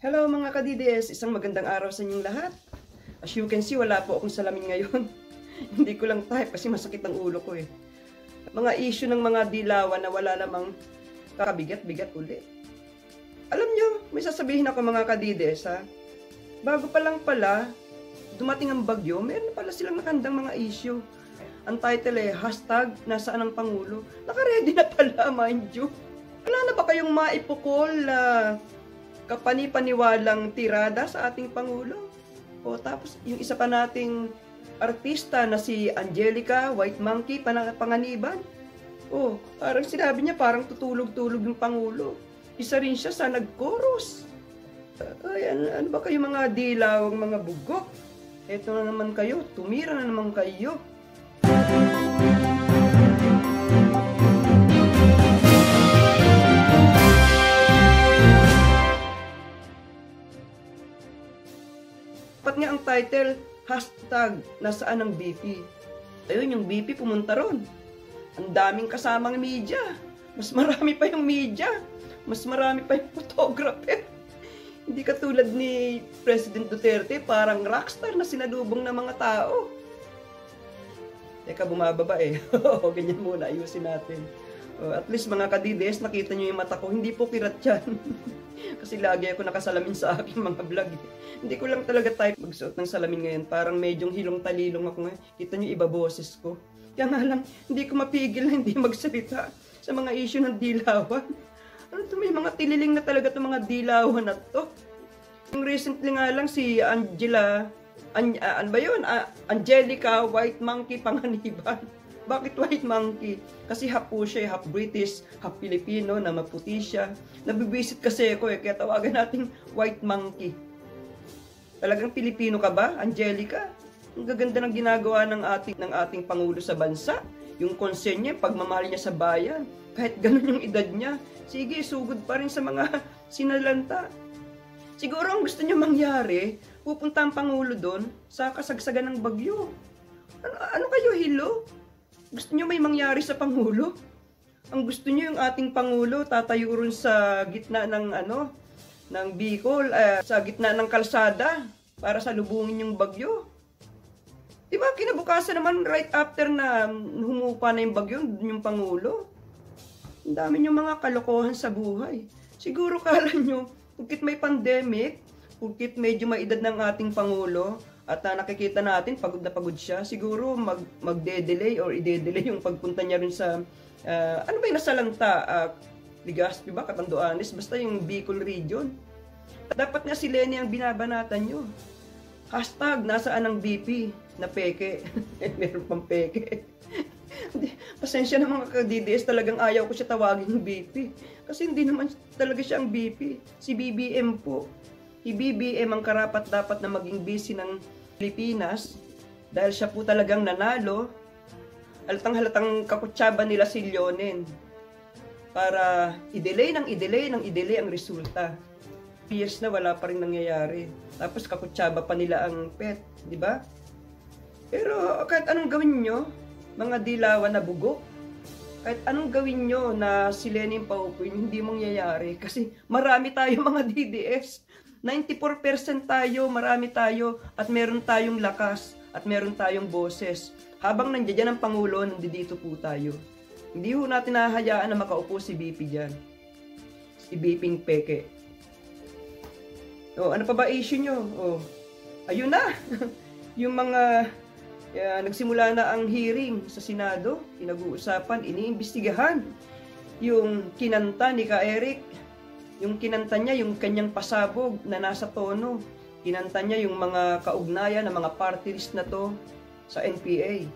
Hello mga ka-DDS, isang magandang araw sa inyong lahat. As you can see, wala po akong salamin ngayon. Hindi ko lang type kasi masakit ang ulo ko eh. Mga issue ng mga dilawan na wala namang kakabigat-bigat uli. Alam nyo, may sasabihin ako mga ka-DDS ha. Bago pa lang pala, dumating ang bagyo, meron na pala silang nakandang mga issue. Ang title eh, #nasaan ang Pangulo. Naka-ready na pala, mind you. Wala na ba kayong maipukol na kapani-paniwalang tirada sa ating Pangulo? O tapos yung isa pa nating artista na si Angelica White Monkey Panganiban. O parang sinabi niya parang tutulog-tulog yung Pangulo. Isa rin siya sa nag-chorus. Ay, ano ba kayo mga dilawang mga bugok? Eto na naman kayo, tumira na naman kayo. Dapat nga ang title, #nasaan ang BP. Ayun, yung BP pumunta ron. Ang daming kasamang media. Mas marami pa yung media. Mas marami pa yung photographer. Hindi katulad ni President Duterte, parang rockstar na sinalubong ng mga tao. Teka, bumababa eh. Ganyan muna, ayusin natin. At least mga ka-DDS, nakita nyo yung mata ko. Hindi po kirat yan. Kasi lagi ako nakasalamin sa aking mga vlog. Hindi ko lang talaga type magsuot ng salamin ngayon. Parang medyong hilong-talilong ako ngayon. Kita nyo iba boses ko. Kaya nga lang, hindi ko mapigil na hindi magsalita sa mga issue ng dilawan. Ano to, may mga tililing na talaga itong mga dilawan na to. Yung recently nga lang si ano ba yun? Angelica White Monkey Panganiban. Bakit White Monkey? Kasi half po siya, half British, half Filipino, na maputi siya. Nabibisit kasi ako eh, kaya tawagan natin White Monkey. Talagang Pilipino ka ba, Angelica? Ang gaganda ng ginagawa ng ating Pangulo sa bansa. Yung concern niya, pagmamahal niya sa bayan. Kahit ganun yung edad niya, sige, sugod pa rin sa mga sinalanta. Siguro ang gusto niya mangyari, pupunta ang Pangulo doon sa kasagsagan ng bagyo. Ano kayo, Hilo? Gusto niyo may mangyari sa Pangulo? Ang gusto niyo yung ating Pangulo tatayo ron sa gitna ng ng Bicol, sa gitna ng kalsada para salubungin yung bagyo. Diba kinabukasan naman right after na humupa na yung bagyo, yung Pangulo. Ang dami nyo mga kalokohan sa buhay. Siguro kala nyo, pagkit may pandemic, pagkit medyo maedad ng ating Pangulo, at nakikita natin, pagod na pagod siya, siguro magde-delay or ide-delay yung pagpunta niya rin sa, ano ba yung nasalanta? Legazpi ba? Catanduanes? Basta yung Bicol region. Dapat nga si Lenny ang binabanatan nyo. #nasaan ang BP na peke. Meron pang peke. Pasensya na mga ka-DDS, talagang ayaw ko siya tawagin BP. Kasi hindi naman talaga siya ang BP. Si BBM po. Si BBM ang karapat-dapat na maging busy ng Pilipinas dahil siya po talagang nanalo. Halatang-halatang kakutsaba nila si Leonen para i-delay ang resulta. Years na wala pa rin nangyayari. Tapos kakutsaba pa nila ang PET, di ba? Pero kahit anong gawin nyo, mga dilawan na bugok, kahit anong gawin nyo na si Lenin paupuin, hindi mangyayari. Kasi marami tayo mga DDS. 94% tayo, marami tayo, at meron tayong lakas, at meron tayong boses. Habang nandiyan ang Pangulo, nandito po tayo. Hindi ho natin nahahayaan na makaupo si BP dyan. Si BPing peke. Ano pa ba issue nyo? Ayun na! Yung mga nagsimula na ang hearing sa Senado, pinag-uusapan, iniimbestigahan. Yung kinanta ni Ka Eric, yung kinanta niya, yung kanyang pasabog na nasa tono. Kinanta niya yung mga kaugnayan ng mga party list na to sa NPA.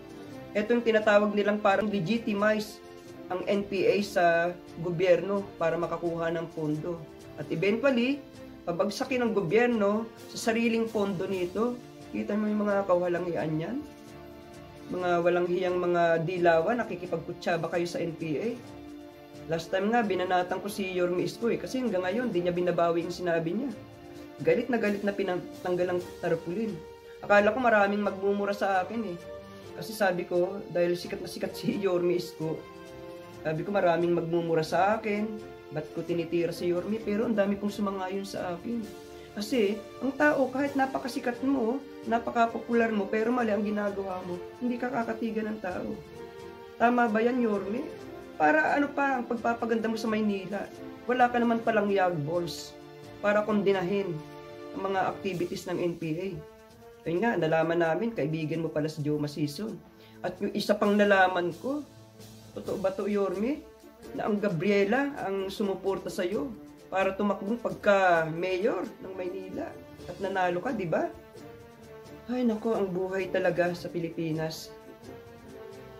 Ito yung tinatawag nilang parang legitimize ang NPA sa gobyerno para makakuha ng pondo. At eventually, pabagsakin ng gobyerno sa sariling pondo nito. Kita mo yung mga kawalang hiyaan yan? Mga walang hiyang mga dilawan, nakikipagkutsaba kayo sa NPA. Last time nga, binanatan ko si Yorme Isko kasi hanggang ngayon, di niya binabawi yung sinabi niya. Galit na pinatanggal ang tarpaulin. Akala ko maraming magmumura sa akin eh. Kasi sabi ko, dahil sikat na sikat si Yorme Isko, sabi ko maraming magmumura sa akin, ba't ko tinitira si Yorme? Pero ang dami kong sumangayon sa akin. Kasi ang tao kahit napakasikat mo, napaka-popular mo, pero mali ang ginagawa mo, hindi ka kakatigan ng tao. Tama ba yan, Yorme? Para ano pa ang pagpapaganda mo sa Maynila? Wala ka naman palang yag balls para kondinahin ang mga activities ng NPA. Ayun nga, nalaman namin, kaibigan mo pala si Joe Masison. At yung isa pang nalaman ko, totoo ba to, Yorme? Na ang Gabriela ang sumuporta sa'yo para tumakbong pagka-mayor ng Maynila. At nanalo ka, di ba? Ay nako, ang buhay talaga sa Pilipinas.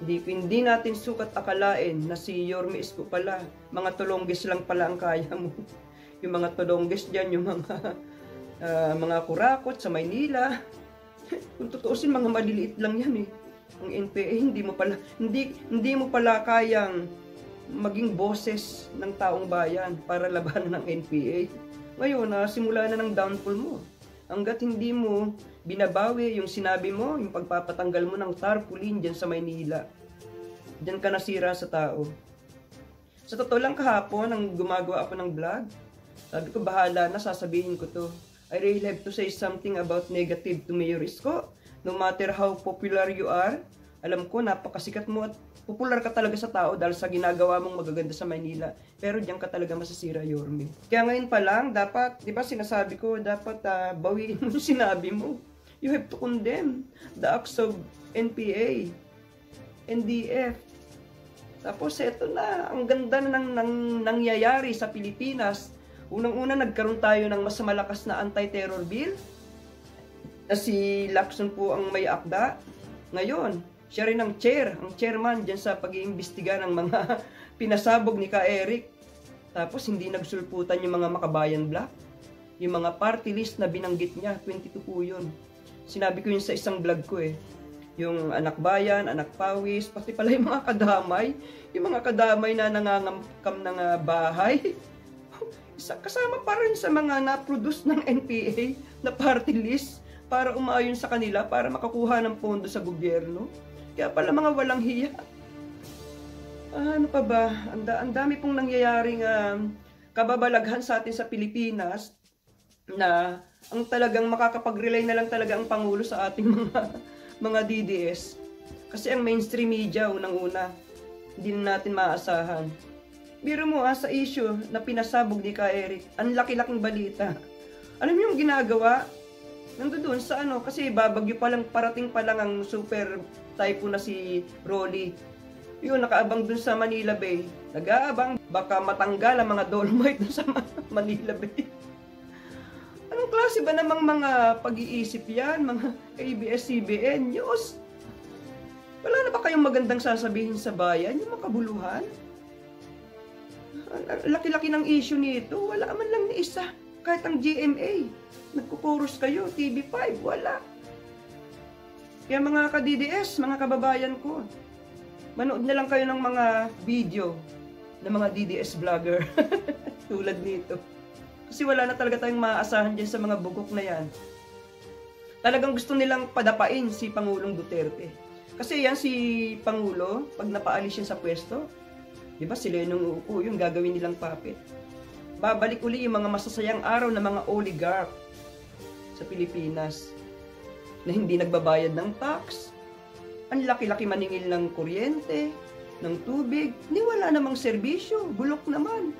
Hindi natin sukat akalain na si Yorme Isko pala, mga tulonggis lang pala ang kaya mo. Yung mga tulonggis dyan, yung mga kurakot sa Maynila. Kung tutuusin, mga maliliit lang yan eh. Ang NPA, hindi mo pala kayang maging boses ng taong bayan para labanan ng NPA. Ngayon, simula na ng downfall mo. Hanggat hindi mo binabawi yung sinabi mo, yung pagpapatanggal mo ng tarpaulin dyan sa Maynila. Dyan ka nasira sa tao. Sa totoo lang kahapon, nang gumagawa ako ng vlog, sabi ko, bahala na, sasabihin ko to. I really have to say something about negative to Mayor Isko. No matter how popular you are, alam ko, napakasikat mo at popular ka talaga sa tao dahil sa ginagawa mong magaganda sa Maynila. Pero diyan ka talaga masasira, Yorme. Kaya ngayon pa lang, dapat, di ba sinasabi ko, dapat bawiin mo yung sinabi mo. You have to condemn the acts of NPA, NDF. Tapos eto na, ang ganda na nangyayari sa Pilipinas. Unang-una, nagkaroon tayo ng mas malakas na anti-terror bill. Na si Lacson po ang may akda. Ngayon, siya rin ang chairman dyan sa pag-iimbestiga ng mga pinasabog ni Ka Eric. Tapos hindi nagsulputan yung mga Makabayan Black. Yung mga party list na binanggit niya, 22 po yun. Sinabi ko yun sa isang vlog ko eh. Yung anak bayan, anak pawis, pati pala yung mga kadamay. Yung mga kadamay na nangangamkam ng bahay. Kasama pa rin sa mga na-produce ng NPA na party list para umayon sa kanila, para makakuha ng pondo sa gobyerno. Kaya pala mga walang hiya. Ano pa ba? Ang dami pong nangyayaring kababalaghan sa atin sa Pilipinas na ang talagang makakapag-relay na lang talaga ang Pangulo sa ating mga DDS. Kasi ang mainstream media, unang-una, hindi na natin maaasahan. Biro mo sa issue na pinasabog ni Ka Eric, ang laki-laking balita. Alam niyo yung ginagawa? Nandoon sa kasi babagyo pa lang, parating pa lang ang super typhoon na si Rolly. Yun, nakaabang dun sa Manila Bay. Nag-aabang, baka matanggal ang mga dolomite dun sa Manila Bay. Anong klase ba namang mga pag-iisip yan, mga ABS-CBN news? Wala na ba kayong magandang sasabihin sa bayan, yung makabuluhan? Laki-laki ng issue nito, wala man lang ni isa. Kahit ang GMA, nagkukuros kayo, TV5, wala. Kaya mga ka-DDS, mga kababayan ko, manood na lang kayo ng mga video ng mga DDS vlogger tulad nito. Kasi wala na talaga tayong maaasahan dyan sa mga bugok na yan. Talagang gusto nilang padapain si Pangulong Duterte. Kasi yan si Pangulo, pag napaalis siya sa pwesto, di ba sila yung uupo, yung gagawin nilang puppet. Babalik uli yung mga masasayang araw ng mga oligarch sa Pilipinas na hindi nagbabayad ng tax, ang laki-laki maningil ng kuryente, ng tubig, ni wala namang serbisyo, bulok naman.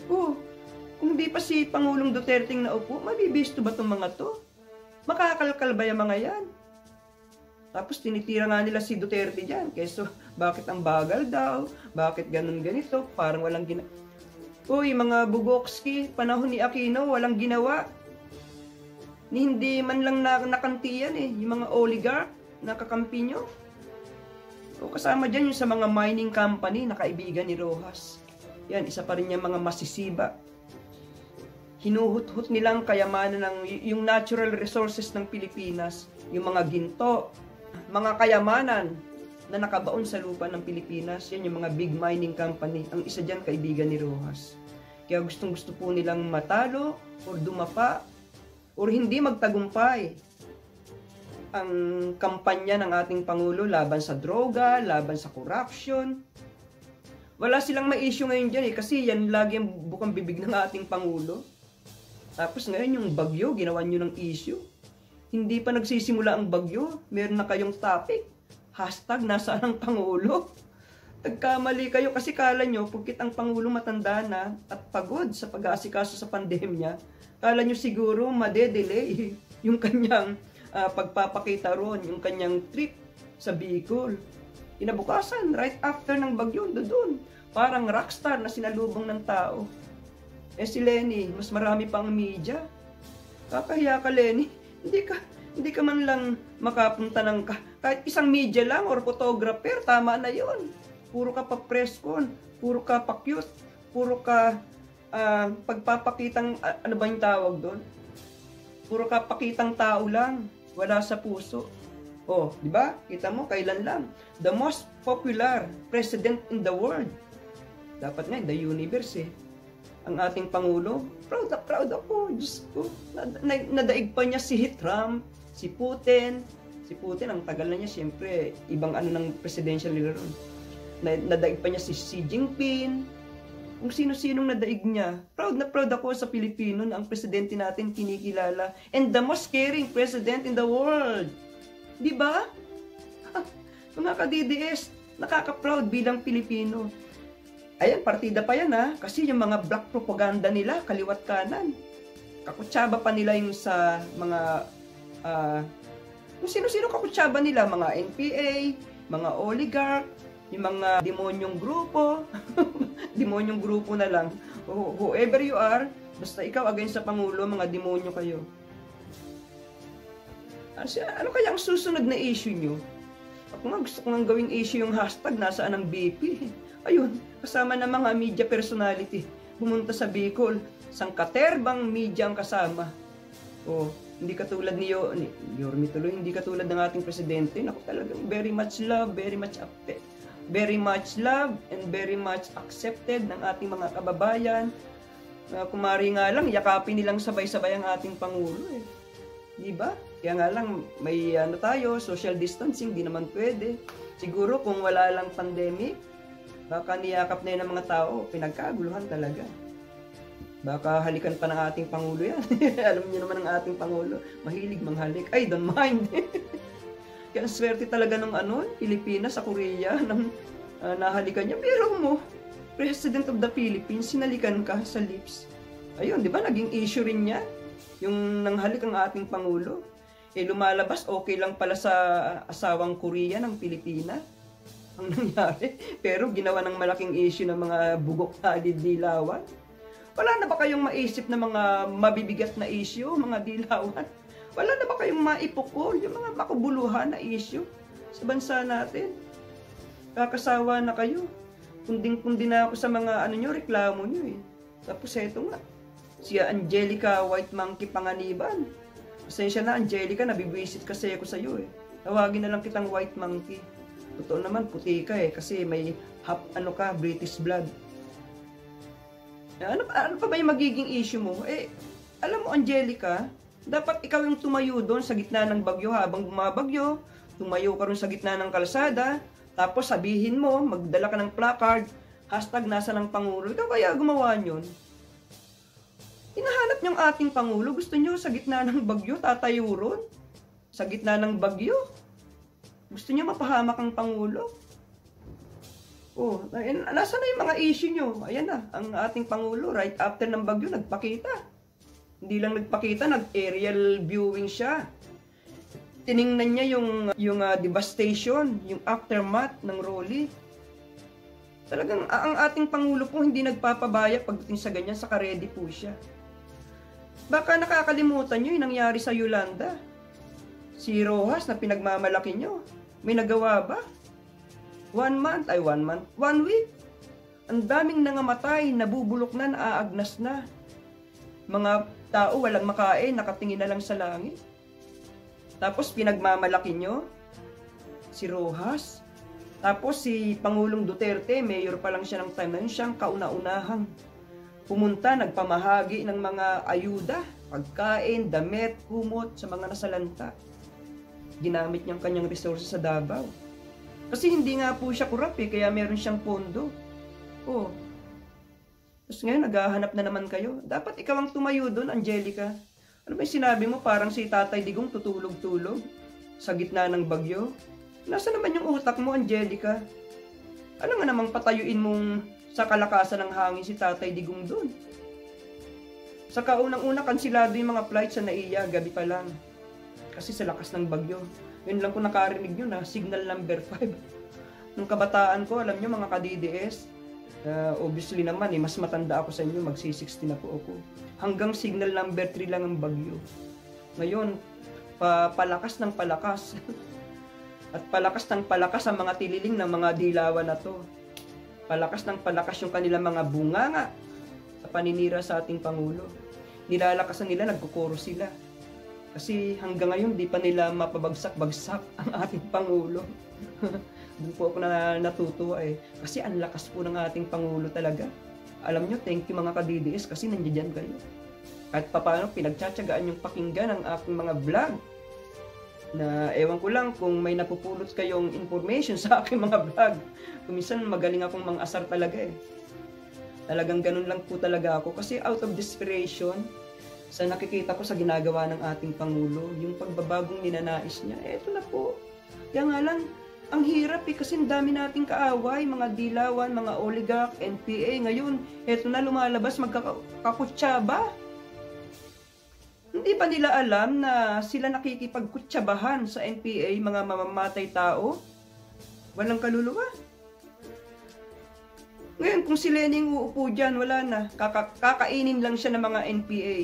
Kung di pa si Pangulong Duterte naupo, mabibisto ba itong mga to? Makakalkal ba yung mga yan? Tapos tinitira nga nila si Duterte dyan, keso bakit ang bagal daw, bakit ganun ganito, parang walang ginawa. Mga Bugokski, panahon ni Aquino, walang ginawa. Hindi man lang nakantiyan yung mga oligarch na kakampi nyo. Kasama dyan yung sa mga mining company na kaibigan ni Rojas. Yan, isa pa rin yung mga masisiba. Hinuhut-hut nilang kayamanan ng yung natural resources ng Pilipinas, yung mga ginto, mga kayamanan na nakabaon sa lupa ng Pilipinas, yan yung mga big mining company. Ang isa dyan, kaibigan ni Rojas. Kaya gustong-gusto po nilang matalo or dumapa or hindi magtagumpay ang kampanya ng ating Pangulo laban sa droga, laban sa corruption. Wala silang ma-issue ngayon dyan kasi yan lagi ang bukang bibig ng ating Pangulo. Tapos ngayon yung bagyo, ginawa nyo ng issue. Hindi pa nagsisimula ang bagyo, meron na kayong topic. Hashtag, nasaan ang Pangulo? Nagkamali kayo kasi kala nyo, pagkit ang Pangulo matanda na at pagod sa pag-aasikaso sa pandemya, kala nyo siguro madedelay yung kanyang pagpapakita ron, yung kanyang trip sa Bicol. Inabukasan, right after ng bagyo, doon. Parang rockstar na sinalubong ng tao. Eh si Lenny, mas marami pang media. Kakahiya ka, Lenny. Hindi ka man lang makapunta ng kahit isang media lang or photographer, tama na yon. Puro ka pa press con, puro ka pa cute, puro ka pagpapakitang, ano ba yung tawag doon? Puro ka pakitang tao lang, wala sa puso. Oh, di ba? Kita mo, kailan lang? The most popular president in the world. Dapat nga, in the universe eh. Ang ating Pangulo, proud ako. Diyos ko, nadaig pa niya si Trump, si Putin. Si Putin, ang tagal na niya, siyempre, ibang ano ng presidential nila ron. Nadaig pa niya si Xi Jinping. Kung sino-sinong nadaig niya. Proud na proud ako sa Pilipino na ang presidente natin kinikilala. And the most caring president in the world. Di ba? Mga ka-DDS, nakaka-proud bilang Pilipino. Ayan, partida pa yan ha. Kasi yung mga black propaganda nila, kaliwat kanan. Kakutsaba pa nila yung sa mga, kung sino-sino kakutsaba nila, mga NPA, mga oligarch, yung mga demonyong grupo. Demonyong grupo na lang. Whoever you are, basta ikaw against sa Pangulo, mga demonyo kayo. Ano kaya ang susunod na issue nyo? Ako nga gusto ko nga gawing issue yung hashtag nasaan ang BP. Ayun, kasama ng mga media personality. Pumunta sa Bicol. Sangkaterbang media ang kasama. Oh, hindi katulad ni Yorme tuloy, hindi katulad ng ating presidente. Naku, talagang very much love and very much accepted ng ating mga kababayan. Kumari nga lang, yakapin nilang sabay-sabay ang ating Pangulo eh. Di ba? Kaya nga lang, may social distancing, di naman pwede. Siguro kung wala lang pandemic, baka niyakap na yun ng mga tao, pinagkaguluhan talaga. Baka halikan pa ng ating Pangulo yan. Alam niyo naman ang ating Pangulo, mahilig manghalik. I don't mind. Kaya swerte talaga ng Pilipinas sa Korea, nang nahalikan niya. Pero mo, President of the Philippines, sinalikan ka sa lips. Ayun, di ba? Naging issue rin niya. Yung nanghalik ang ating Pangulo, lumalabas okay lang pala sa asawang Korea ng Pilipina ang nangyari. Pero ginawa ng malaking issue ng mga bugok na dilawan. Wala na ba kayong maisip na mga mabibigat na issue, mga dilawan? Wala na ba kayong maipukol, yung mga makabuluhan na issue sa bansa natin? Kakasawa na kayo. Kunding-kundi na ako sa mga reklamo nyo eh. Tapos eto nga. Si Angelica White Monkey Panganiban. Pasensya na, Angelica, nabibwisit kasi ako sa iyo eh. Tawagin na lang kitang White Monkey. Totoo naman, puti ka eh, kasi may half, British blood. Ano pa ba yung magiging issue mo? Alam mo, Angelica, dapat ikaw yung tumayo doon sa gitna ng bagyo habang bumabagyo. Tumayo ka rin sa gitna ng kalsada. Tapos sabihin mo, magdala ka ng placard, hashtag nasa ng Pangulo. Ikaw kaya gumawa yun? Hinahanap niyong ating Pangulo, gusto niyo sa gitna ng bagyo, tatayo ron? Sa gitna ng bagyo? Gusto niyo mapahamak ang Pangulo? Oh, nasa na yung mga issue niyo? Ayan na, ang ating Pangulo, right after ng bagyo, nagpakita. Hindi lang nagpakita, nag-aerial viewing siya. Tiningnan niya yung devastation, yung aftermath ng Rolly. Talagang ang ating Pangulo po hindi nagpapabaya pagdating sa ganyan, saka ready po siya. Baka nakakalimutan nyo yung nangyari sa Yolanda. Si Rojas na pinagmamalaki nyo. May nagawa ba? 1 week. Ang daming nangamatay, nabubulok na, naaagnas na. Mga tao walang makain, nakatingin na lang sa langit. Tapos pinagmamalaki nyo si Rojas. Tapos si Pangulong Duterte, mayor pa lang siya ng time na yun, siyang kauna-unahang pumunta, nagpamahagi ng mga ayuda, pagkain, damit, kumot sa mga nasalanta. Ginamit niyang kanyang resources sa Davao. Kasi hindi nga po siya kurap kaya meron siyang pondo. Oh. Tapos ngayon, naghahanap na naman kayo. Dapat ikaw ang tumayo doon, Angelica. Ano ba yung sinabi mo? Parang si Tatay Digong tutulog-tulog sa gitna ng bagyo. Nasa naman yung utak mo, Angelica? Ano nga namang patayuin mong sa kalakasan ng hangin si Tatay Digong doon? Sa kaunang-una, kansilado yung mga flight sa NAIA, gabi pa lang. Kasi sa lakas ng bagyo. Yun lang ko nakarinig nyo na, signal number 5. Nung kabataan ko, alam nyo mga ka-DDS, obviously naman, mas matanda ako sa inyo, magsi-60 na po ako. Hanggang signal number 3 lang ang bagyo. Ngayon, palakas ng palakas. At palakas ng palakas ang mga tililing ng mga dilawan na to. Palakas ng palakas yung kanilang mga bunganga sa paninira sa ating Pangulo. Nilalakasan nila, nagkukuro sila. Kasi hanggang ngayon, di pa nila mapabagsak-bagsak ang ating Pangulo. Doon po ako natutuwa eh. Kasi ang lakas po ng ating Pangulo talaga. Alam nyo, thank you mga ka-DDS kasi nandiyan kayo. At paano pinagtsatsagaan yung pakinggan ng aking mga vlog. Na ewan ko lang kung may napupulot kayong information sa aking mga vlog. Kuminsan magaling akong mang-asar talaga eh. Talagang ganun lang po talaga ako. Kasi out of desperation, sa nakikita ko sa ginagawa ng ating Pangulo, yung pagbabagong ninanais niya, eto na po. Kaya nga lang, ang hirap eh, kasi ang dami nating kaaway, mga dilawan, mga oligarch, NPA. Ngayon, eto na lumalabas, magkakakutsaba. Hindi ba nila alam na sila nakikipagkutsabahan sa NPA, mga mamamatay tao? Walang kaluluwa. Ngayon, kung si Lening uupo dyan, wala na. Kakainin lang siya ng mga NPA.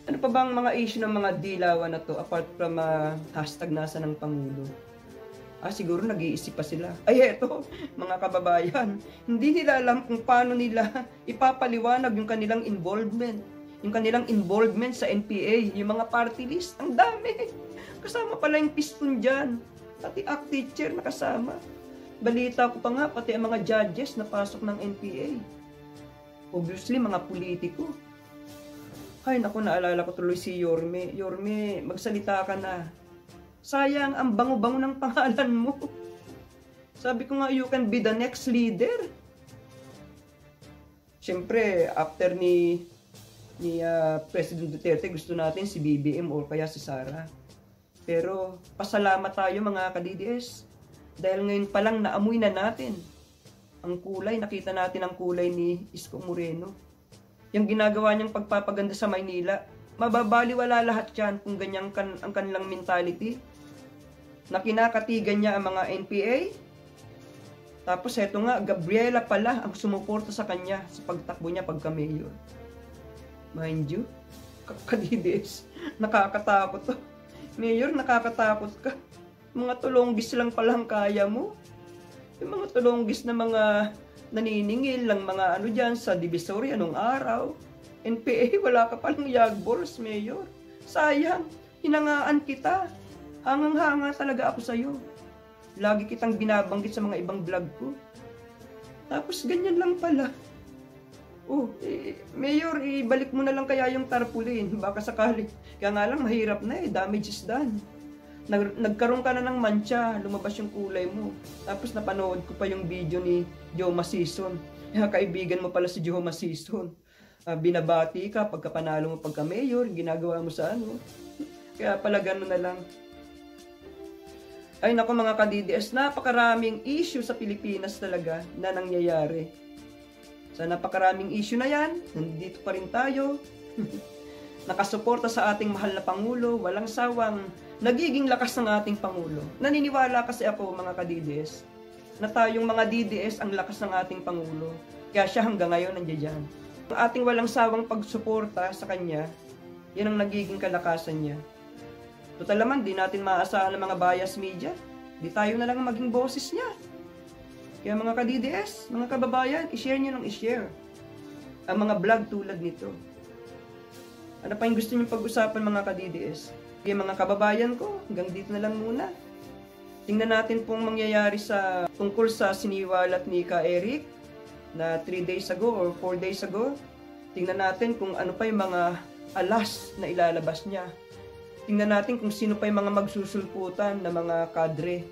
Ano pa bang mga issue ng mga dilawan na to, apart from hashtag nasa ng Pangulo? Siguro nag-iisip pa sila. Ay, eto, mga kababayan, hindi nila alam kung paano nila ipapaliwanag yung kanilang involvement. Yung kanilang involvement sa NPA, yung mga party list, ang dami. Kasama pala yung piston dyan. Pati act teacher nakasama. Balita ko pa nga, pati ang mga judges na pasok ng NPA. Obviously, mga politiko. Ay, naku, naalala ko tuloy si Yorme. Yorme, magsalita ka na. Sayang, ang bango-bango ng pangalan mo. Sabi ko nga, you can be the next leader. Siyempre, after ni President Duterte, gusto natin si BBM o kaya si Sara. Pero, pasalamat tayo mga ka-DDS. Dahil ngayon pa lang naamoy na natin ang kulay, nakita natin ang kulay ni Isko Moreno. Yung ginagawa niyang pagpapaganda sa Maynila, mababaliwala lahat yan kung ganyan ang kanilang mentality. Na kinakatigan niya ang mga NPA. Tapos eto nga, Gabriela pala ang sumuporta sa kanya sa pagtakbo niya pagka-mayor. Mind you, ka-DDS, nakakatakot to. Mayor, nakakatakot ka. Mga tulonggis lang palang kaya mo. Yung mga tulonggis na mga naniningil lang mga ano dyan sa Divisoria nung araw. NPA, wala ka palang yagbols, Mayor. Sayang, hinangaan kita. Hangang-hanga talaga ako sa'yo. Lagi kitang binabanggit sa mga ibang vlog ko. Tapos ganyan lang pala. Mayor, ibalik mo na lang kaya yung tarpaulin. Baka sakali. Kaya nga lang, mahirap na eh. Damage is done. Nagkaroon ka na ng mancha, lumabas yung kulay mo. Tapos napanood ko pa yung video ni Joma Season. Kaibigan mo pala si Joma Season. Binabati ka pagkapanalo mo pagka-mayor, ginagawa mo sa ano. Kaya pala gano'n na lang. Ay naku mga ka-DDS, napakaraming issue sa Pilipinas talaga na nangyayari. Sa napakaraming issue na yan, nandito pa rin tayo. Nakasuporta sa ating mahal na Pangulo, walang sawang nagiging lakas ng ating Pangulo. Naniniwala kasi ako mga ka-DDS na tayong mga DDS ang lakas ng ating Pangulo. Kaya siya hanggang ngayon nandiyan. Ang ating walang sawang pagsuporta sa kanya, yan ang nagiging kalakasan niya. Total naman, di natin maaasahan ng mga bias media. Di tayo na lang maging boses niya. Kaya mga ka-DDS, mga kababayan, i-share nyo ng i-share ang mga vlog tulad nito. Ano pa yung gusto nyo pag-usapan mga ka-DDS? Kaya mga kababayan ko, hanggang dito na lang muna. Tingnan natin pong mangyayari tungkol sa siniwalat ni Ka Eric na 3 days ago or 4 days ago. Tingnan natin kung ano pa yung mga alas na ilalabas niya. Tingnan natin kung sino pa yung mga magsusulputan na mga kadre,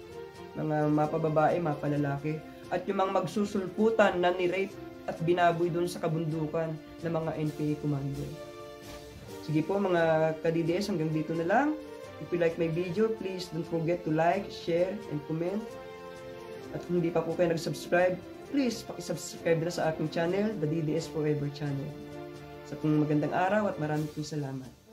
mga mapababae, mapalalaki. At yung mga magsusulputan na ni-rape at binaboy doon sa kabundukan ng mga NPA commander. Sige po mga ka-DDS, hanggang dito na lang. If you like my video, please don't forget to like, share, and comment. At kung hindi pa po kayo nag-subscribe, please pakisubscribe na sa aking channel, The DDS Forever Channel. Sa pong magandang araw at maraming salamat.